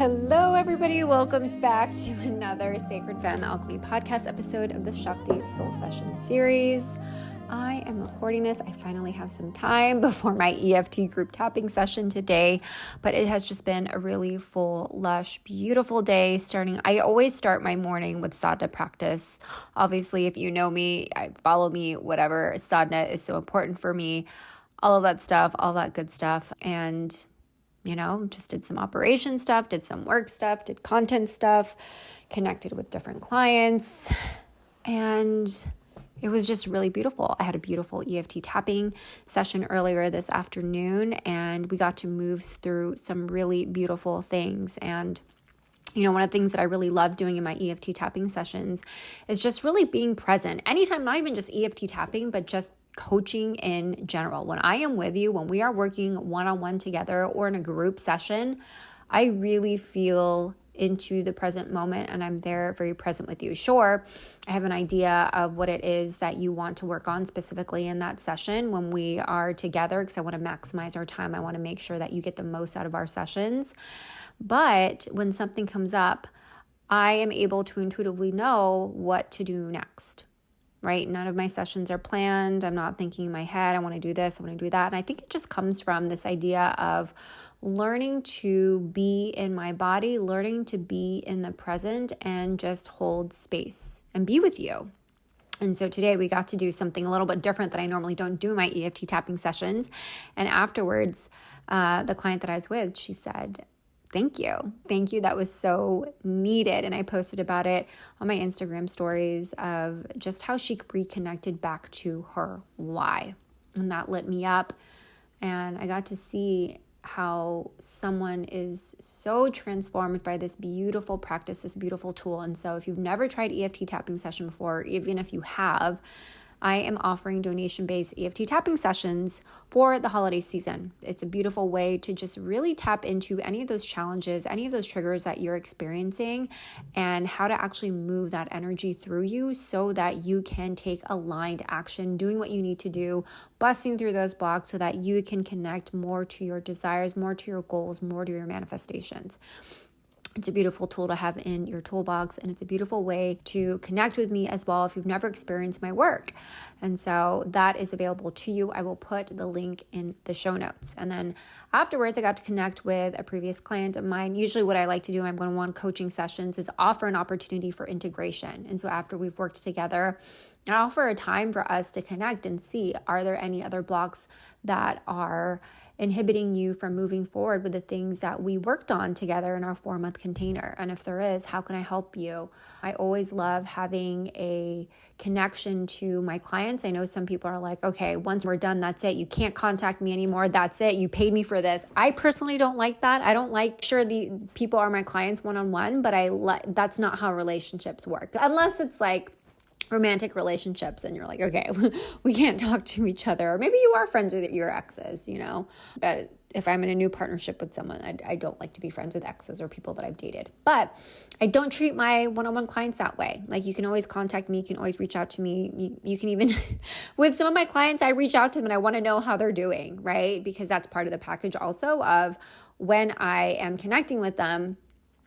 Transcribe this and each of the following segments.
Hello, everybody. Welcome back to another Sacred Femme Alchemy Podcast episode of the Shakti Soul Session series. I am recording this. I finally have some time before my EFT group tapping session today, but it has just been a really full, lush, beautiful day I always start my morning with sadhana practice. Obviously, if you know me, follow me, whatever, sadhana is so important for me. All of that stuff, all that good stuff. And just did some operation stuff, did some work stuff, did content stuff, connected with different clients, and it was just really beautiful. I had a beautiful EFT tapping session earlier this afternoon, and we got to move through some really beautiful things. And one of the things that I really love doing in my EFT tapping sessions is just really being present. Anytime, not even just EFT tapping, but just coaching in general. When I am with you, when we are working one-on-one together or in a group session, I really feel into the present moment and I'm there very present with you. Sure, I have an idea of what it is that you want to work on specifically in that session when we are together, because I want to maximize our time. I want to make sure that you get the most out of our sessions. But when something comes up, I am able to intuitively know what to do next. Right? None of my sessions are planned. I'm not thinking in my head, I want to do this, I want to do that. And I think it just comes from this idea of learning to be in my body, learning to be in the present and just hold space and be with you. And so today we got to do something a little bit different that I normally don't do in my EFT tapping sessions. And afterwards, the client that I was with, she said, Thank you. That was so needed. And I posted about it on my Instagram stories of just how she reconnected back to her why. And that lit me up. And I got to see how someone is so transformed by this beautiful practice, this beautiful tool. And so if you've never tried EFT tapping session before, even if you have, I am offering donation-based EFT tapping sessions for the holiday season. It's a beautiful way to just really tap into any of those challenges, any of those triggers that you're experiencing, and how to actually move that energy through you so that you can take aligned action, doing what you need to do, busting through those blocks so that you can connect more to your desires, more to your goals, more to your manifestations. It's a beautiful tool to have in your toolbox, and it's a beautiful way to connect with me as well if you've never experienced my work. And so that is available to you. I will put the link in the show notes. And then afterwards, I got to connect with a previous client of mine. Usually what I like to do in my one-on-one coaching sessions is offer an opportunity for integration. And so after we've worked together, I offer a time for us to connect and see, are there any other blocks that are inhibiting you from moving forward with the things that we worked on together in our 4-month container? And if there is, how can I help you? I always love having a connection to my clients. I know some people are like, okay, once we're done, that's it. You can't contact me anymore. That's it. You paid me for this. I personally don't like that. I don't like, sure, the people are my clients one-on-one, but that's not how relationships work. Unless it's like romantic relationships and you're like, okay, we can't talk to each other. Or maybe you are friends with your exes, But if I'm in a new partnership with someone, I don't like to be friends with exes or people that I've dated. But I don't treat my one-on-one clients that way. Like, you can always contact me. You can always reach out to me. You can even, with some of my clients, I reach out to them and I want to know how they're doing, right? Because that's part of the package also of when I am connecting with them.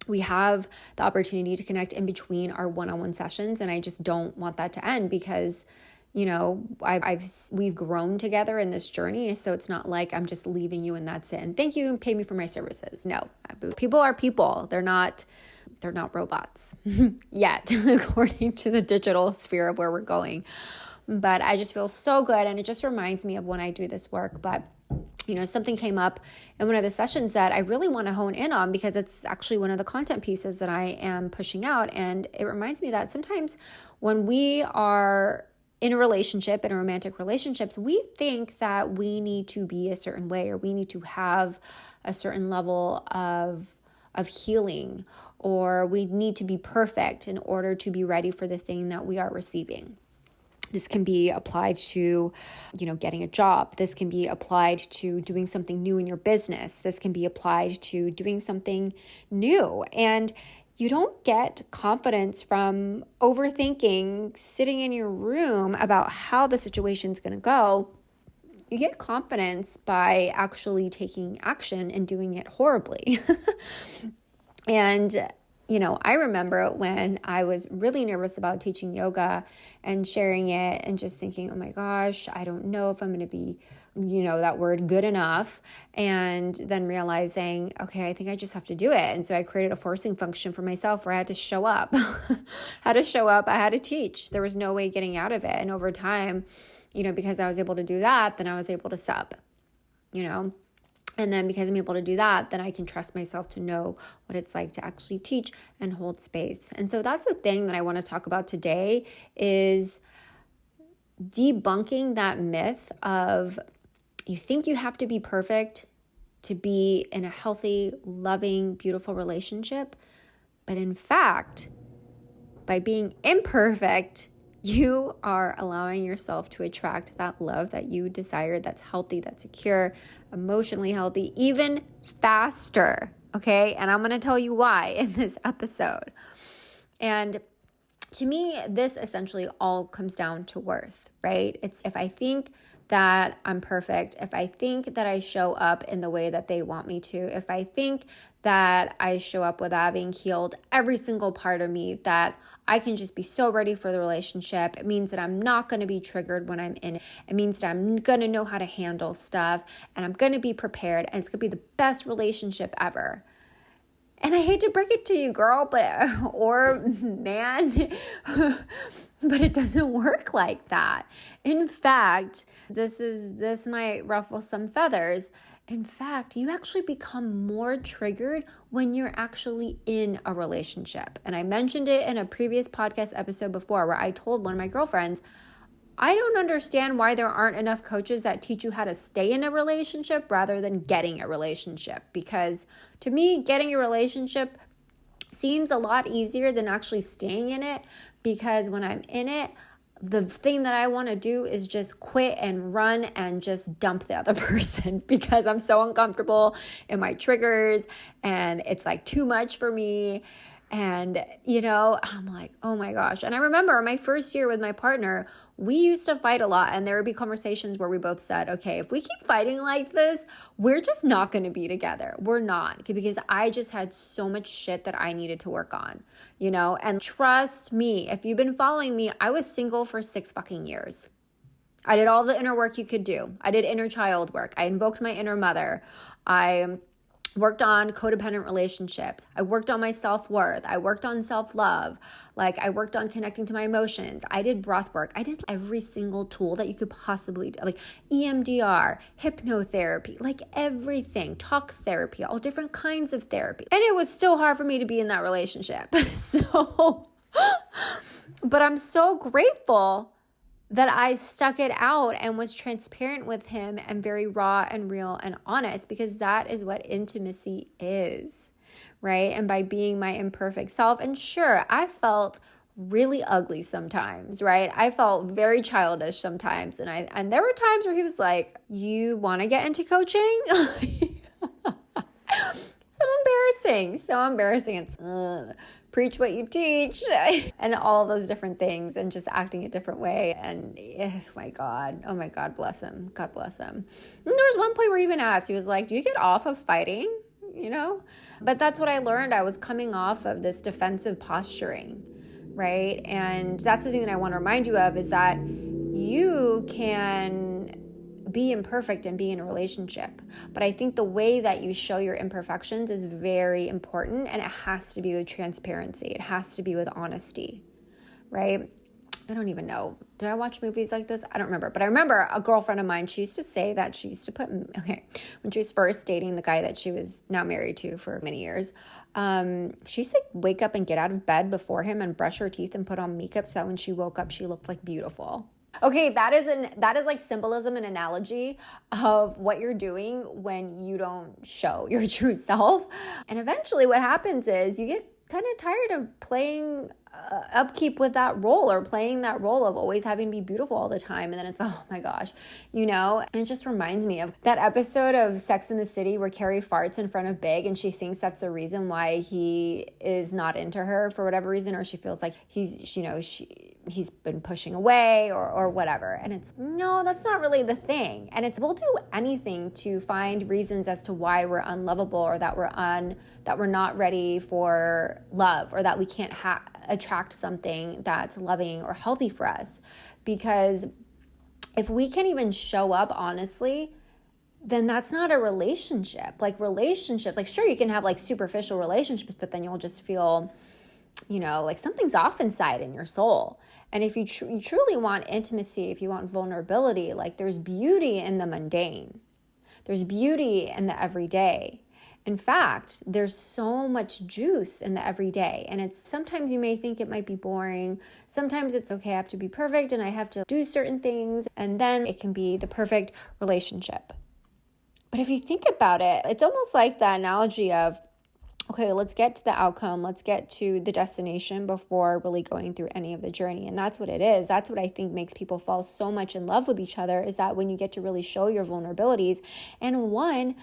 We have the opportunity to connect in between our one-on-one sessions, and I just don't want that to end because, we've grown together in this journey. So it's not like I'm just leaving you and that's it. And thank you, pay me for my services. No, people are people. They're not robots yet, according to the digital sphere of where we're going. But I just feel so good, and it just reminds me of when I do this work. But something came up in one of the sessions that I really want to hone in on because it's actually one of the content pieces that I am pushing out. And it reminds me that sometimes when we are in a relationship, in a romantic relationships, we think that we need to be a certain way or we need to have a certain level of healing, or we need to be perfect in order to be ready for the thing that we are receiving. This can be applied to, getting a job. This can be applied to doing something new in your business. This can be applied to doing something new. And you don't get confidence from overthinking, sitting in your room about how the situation's going to go. You get confidence by actually taking action and doing it horribly. And I remember when I was really nervous about teaching yoga and sharing it and just thinking, oh my gosh, I don't know if I'm going to be, that word good enough. And then realizing, okay, I think I just have to do it. And so I created a forcing function for myself where I had to show up. I had to teach. There was no way getting out of it. And over time, because I was able to do that, then I was able to sub, And then because I'm able to do that, then I can trust myself to know what it's like to actually teach and hold space. And so that's the thing that I want to talk about today is debunking that myth of you think you have to be perfect to be in a healthy, loving, beautiful relationship. But in fact, by being imperfect, you are allowing yourself to attract that love that you desire, that's healthy, that's secure, emotionally healthy, even faster, okay? And I'm going to tell you why in this episode. And to me, this essentially all comes down to worth, right? It's if I think that I'm perfect, if I think that I show up in the way that they want me to, if I think that I show up with having healed every single part of me, that I can just be so ready for the relationship. It means that I'm not going to be triggered when I'm in it. It means that I'm going to know how to handle stuff and I'm going to be prepared and it's going to be the best relationship ever. And I hate to break it to you, girl, or man, but it doesn't work like that. In fact, this might ruffle some feathers. In fact, you actually become more triggered when you're actually in a relationship. And I mentioned it in a previous podcast episode before where I told one of my girlfriends, I don't understand why there aren't enough coaches that teach you how to stay in a relationship rather than getting a relationship. Because to me, getting a relationship seems a lot easier than actually staying in it. Because when I'm in it, the thing that I want to do is just quit and run and just dump the other person because I'm so uncomfortable in my triggers and it's like too much for me. And, I'm like, oh my gosh. And I remember my first year with my partner, we used to fight a lot. And there would be conversations where we both said, okay, if we keep fighting like this, we're just not going to be together. We're not, because I just had so much shit that I needed to work on, and trust me, if you've been following me, I was single for 6 fucking years. I did all the inner work you could do. I did inner child work. I invoked my inner mother. I worked on codependent relationships. I worked on my self-worth. I worked on self-love. I worked on connecting to my emotions. I did breath work. I did every single tool that you could possibly do, like EMDR, hypnotherapy, everything, talk therapy, all different kinds of therapy. And it was still hard for me to be in that relationship. But I'm so grateful that I stuck it out and was transparent with him and very raw and real and honest, because that is what intimacy is, right? And by being my imperfect self, and sure, I felt really ugly sometimes, right? I felt very childish sometimes. And there were times where he was like, you want to get into coaching? So embarrassing. It's preach what you teach and all those different things and just acting a different way. And oh my God, bless him. God bless him. And there was one point where he even asked, he was like, do you get off of fighting? But that's what I learned. I was coming off of this defensive posturing, right? And that's the thing that I want to remind you of is that you can be imperfect and be in a relationship. But I think the way that you show your imperfections is very important, and it has to be with transparency. It has to be with honesty, right? I don't even know. Did I watch movies like this? I don't remember. But I remember a girlfriend of mine, she used to say that she used to when she was first dating the guy that she was now married to for many years, she used to wake up and get out of bed before him and brush her teeth and put on makeup so that when she woke up, she looked beautiful. Okay, that is like symbolism and analogy of what you're doing when you don't show your true self. And eventually what happens is you get kind of tired of playing upkeep with that role or playing that role of always having to be beautiful all the time. And then it's, oh my gosh, and it just reminds me of that episode of Sex and the City where Carrie farts in front of Big and she thinks that's the reason why he is not into her for whatever reason, or she feels like he's been pushing away or whatever. And it's, no, that's not really the thing. And we'll do anything to find reasons as to why we're unlovable, or that we're not ready for love, or that we can't attract something that's loving or healthy for us. Because if we can't even show up honestly, then that's not a relationship. Like sure, you can have like superficial relationships, but then you'll just feel, like something's off inside in your soul. And if you truly want intimacy, if you want vulnerability, like there's beauty in the mundane. There's beauty in the everyday. In fact, there's so much juice in the everyday. And sometimes you may think it might be boring. Sometimes it's okay, I have to be perfect and I have to do certain things. And then it can be the perfect relationship. But if you think about it, it's almost like the analogy of, okay, let's get to the outcome. Let's get to the destination before really going through any of the journey. And that's what it is. That's what I think makes people fall so much in love with each other, is that when you get to really show your vulnerabilities, and when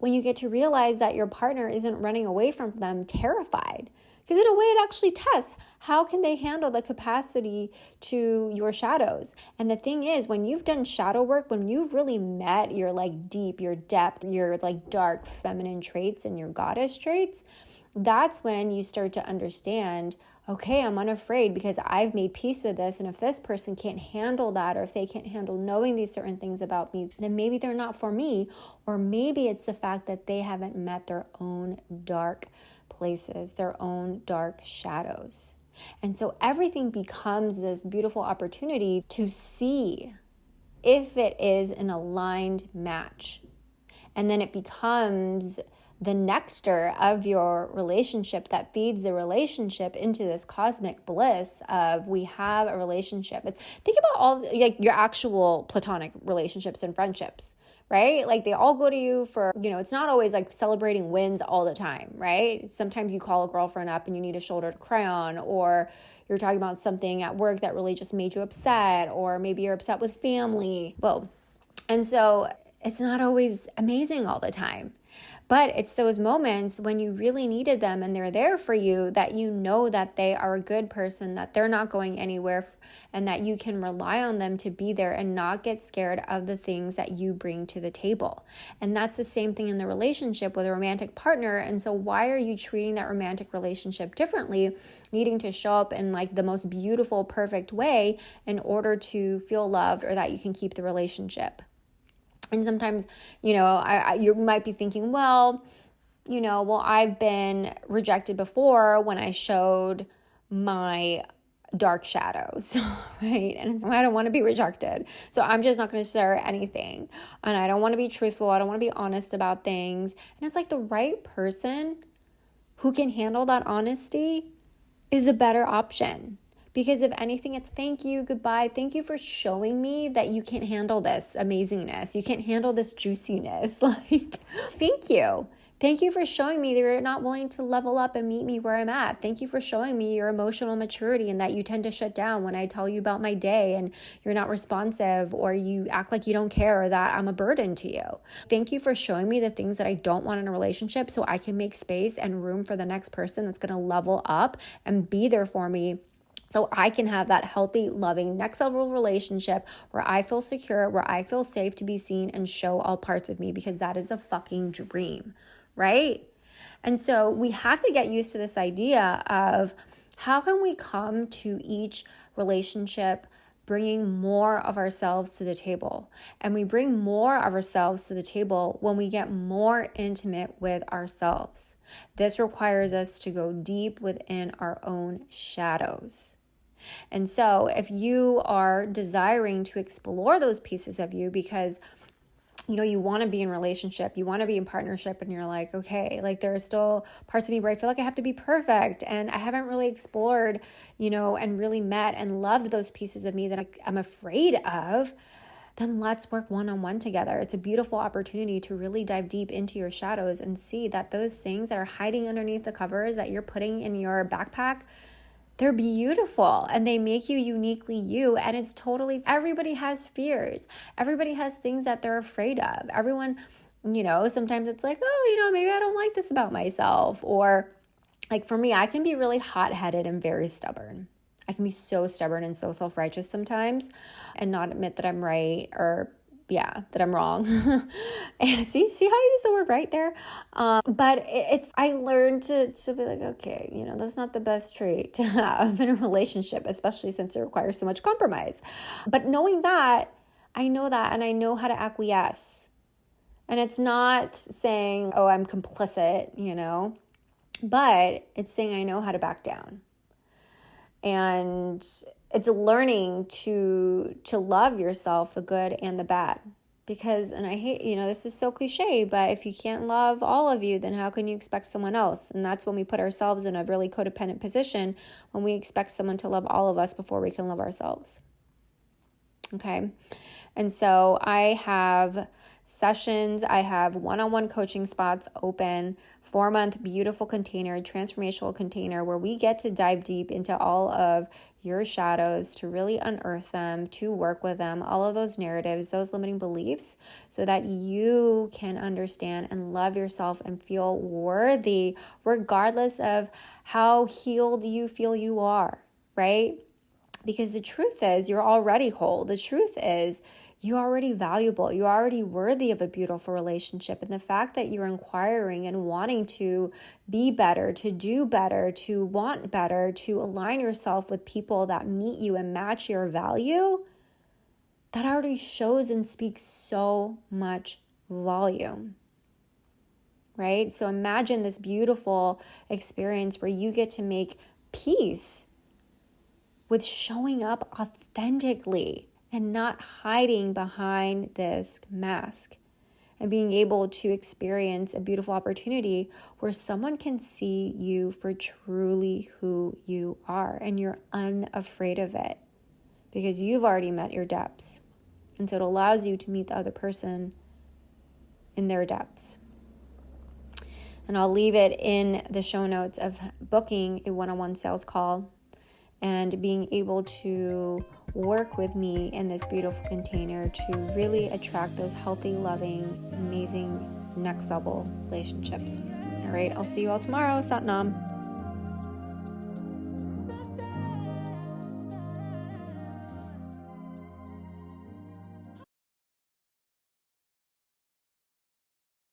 you get to realize that your partner isn't running away from them terrified. Because in a way, it actually tests how can they handle the capacity to your shadows. And the thing is, when you've done shadow work, when you've really met your like deep, your depth, your like dark feminine traits and your goddess traits, that's when you start to understand, okay, I'm unafraid because I've made peace with this. And if this person can't handle that, or if they can't handle knowing these certain things about me, then maybe they're not for me. Or maybe it's the fact that they haven't met their own dark places, their own dark shadows. And so everything becomes this beautiful opportunity to see if it is an aligned match. And then it becomes the nectar of your relationship that feeds the relationship into this cosmic bliss of, we have a relationship. Think about all like your actual platonic relationships and friendships, right? Like they all go to you for, it's not always like celebrating wins all the time, right? Sometimes you call a girlfriend up and you need a shoulder to cry on, or you're talking about something at work that really just made you upset, or maybe you're upset with family. Well, and so it's not always amazing all the time. But it's those moments when you really needed them and they're there for you, that you know that they are a good person, that they're not going anywhere, and that you can rely on them to be there and not get scared of the things that you bring to the table. And that's the same thing in the relationship with a romantic partner. And so why are you treating that romantic relationship differently, needing to show up in like the most beautiful, perfect way in order to feel loved, or that you can keep the relationship? And sometimes, you might be thinking, well, I've been rejected before when I showed my dark shadows, right? And I don't want to be rejected. So I'm just not going to share anything. And I don't want to be truthful. I don't want to be honest about things. And it's like the right person who can handle that honesty is a better option. Because if anything, it's thank you, goodbye. Thank you for showing me that you can't handle this amazingness. You can't handle this juiciness. Like, thank you. Thank you for showing me that you're not willing to level up and meet me where I'm at. Thank you for showing me your emotional maturity and that you tend to shut down when I tell you about my day and you're not responsive, or you act like you don't care, or that I'm a burden to you. Thank you for showing me the things that I don't want in a relationship so I can make space and room for the next person that's going to level up and be there for me, so I can have that healthy, loving, next level relationship where I feel secure, where I feel safe to be seen and show all parts of me, because that is the fucking dream, right? And so we have to get used to this idea of how can we come to each relationship bringing more of ourselves to the table. And we bring more of ourselves to the table when we get more intimate with ourselves. This requires us to go deep within our own shadows. And so if you are desiring to explore those pieces of you because you want to be in relationship, you want to be in partnership, and you're like, okay, like there are still parts of me where I feel like I have to be perfect and I haven't really explored, and really met and loved those pieces of me that I'm afraid of, then let's work one-on-one together. It's a beautiful opportunity to really dive deep into your shadows and see that those things that are hiding underneath the covers that you're putting in your backpack, They're beautiful and they make you uniquely you. And it's totally, everybody has fears. Everybody has things that they're afraid of. Everyone, sometimes it's like, oh, maybe I don't like this about myself. Or like for me, I can be really hot-headed and very stubborn. I can be so stubborn and so self-righteous sometimes and not admit that I'm right or that I'm wrong. And see how I use the word right there? But I learned to be like, okay, that's not the best trait to have in a relationship, especially since it requires so much compromise. But knowing that, I know that, and I know how to acquiesce. And it's not saying, oh, I'm complicit, but it's saying I know how to back down. And it's learning to love yourself, the good and the bad. Because, and I hate, this is so cliche, but if you can't love all of you, then how can you expect someone else? And that's when we put ourselves in a really codependent position, when we expect someone to love all of us before we can love ourselves. Okay. And so I have sessions, I have one-on-one coaching spots open, 4-month beautiful container, transformational container, where we get to dive deep into all of your shadows, to really unearth them, to work with them, all of those narratives, those limiting beliefs, so that you can understand and love yourself and feel worthy, regardless of how healed you feel you are, right? Because the truth is, you're already whole. The truth is, you're already valuable. You're already worthy of a beautiful relationship. And the fact that you're inquiring and wanting to be better, to do better, to want better, to align yourself with people that meet you and match your value, that already shows and speaks so much volume, right? So imagine this beautiful experience where you get to make peace with showing up authentically and not hiding behind this mask, and being able to experience a beautiful opportunity where someone can see you for truly who you are, and you're unafraid of it because you've already met your depths. And so it allows you to meet the other person in their depths. And I'll leave it in the show notes of booking a one-on-one sales call and being able to work with me in this beautiful container to really attract those healthy, loving, amazing, next level relationships. All right, I'll see you all tomorrow. Sat Nam.